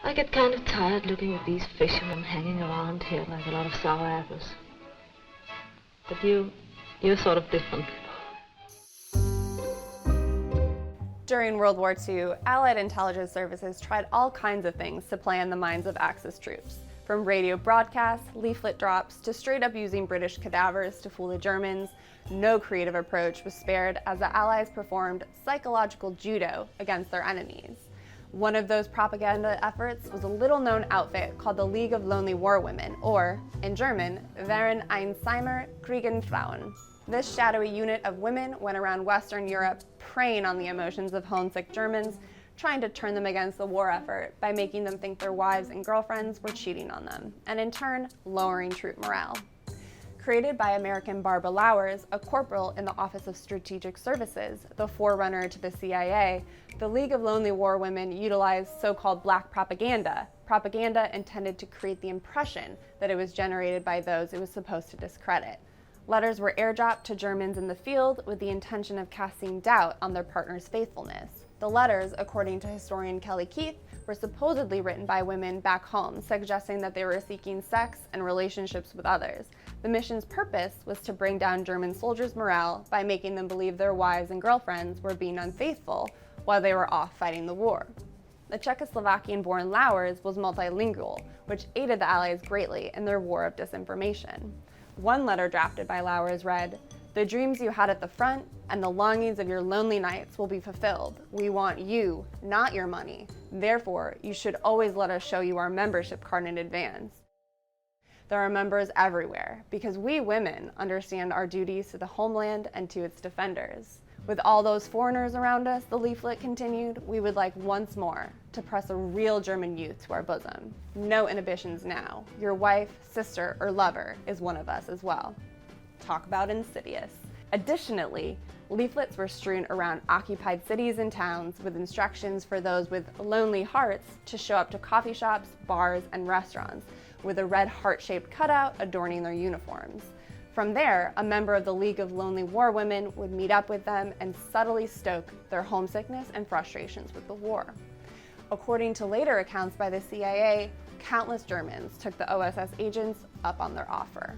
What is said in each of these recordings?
I get kind of tired looking at these fishermen hanging around here like a lot of sour apples. But you're sort of different. During World War II, Allied intelligence services tried all kinds of things to play on the minds of Axis troops, from radio broadcasts, leaflet drops, to straight up using British cadavers to fool the Germans. No creative approach was spared as the Allies performed psychological judo against their enemies. One of those propaganda efforts was a little-known outfit called the League of Lonely War Women, or, in German, Verein Einsamer Kriegenfrauen. This shadowy unit of women went around Western Europe preying on the emotions of homesick Germans, trying to turn them against the war effort by making them think their wives and girlfriends were cheating on them, and in turn, lowering troop morale. Created by American Barbara Lowers, a corporal in the Office of Strategic Services, the forerunner to the CIA, the League of Lonely War Women utilized so-called black propaganda intended to create the impression that it was generated by those it was supposed to discredit. Letters were airdropped to Germans in the field with the intention of casting doubt on their partner's faithfulness. The letters, according to historian Kelly Keith, were supposedly written by women back home, suggesting that they were seeking sex and relationships with others. The mission's purpose was to bring down German soldiers' morale by making them believe their wives and girlfriends were being unfaithful while they were off fighting the war. The Czechoslovakian-born Lowers was multilingual, which aided the Allies greatly in their war of disinformation. One letter drafted by Lowers read, "The dreams you had at the front and the longings of your lonely nights will be fulfilled. We want you, not your money. Therefore, you should always let us show you our membership card in advance." There are members everywhere because we women understand our duties to the homeland and to its defenders. With all those foreigners around us, the leaflet continued, we would like once more to press a real German youth to our bosom. No inhibitions now. Your wife, sister, or lover is one of us as well. Talk about insidious. Additionally, leaflets were strewn around occupied cities and towns with instructions for those with lonely hearts to show up to coffee shops, bars, and restaurants with a red heart-shaped cutout adorning their uniforms. From there, a member of the League of Lonely War Women would meet up with them and subtly stoke their homesickness and frustrations with the war. According to later accounts by the CIA, countless Germans took the OSS agents up on their offer.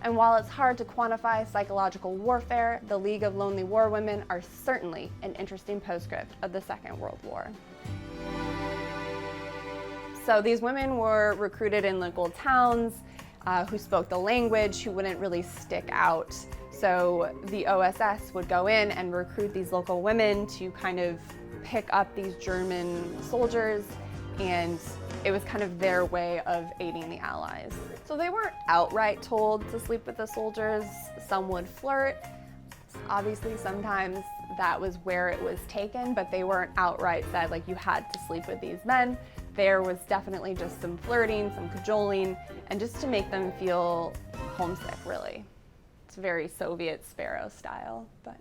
And while it's hard to quantify psychological warfare, the League of Lonely War Women are certainly an interesting postscript of the Second World War. So these women were recruited in local towns who spoke the language, who wouldn't really stick out. So the OSS would go in and recruit these local women to kind of pick up these German soldiers, and it was kind of their way of aiding the Allies. So they weren't outright told to sleep with the soldiers. Some would flirt. Obviously, sometimes that was where it was taken, but they weren't outright said, like, you had to sleep with these men. There was definitely just some flirting, some cajoling, and just to make them feel homesick, really. It's very Soviet Sparrow style, but.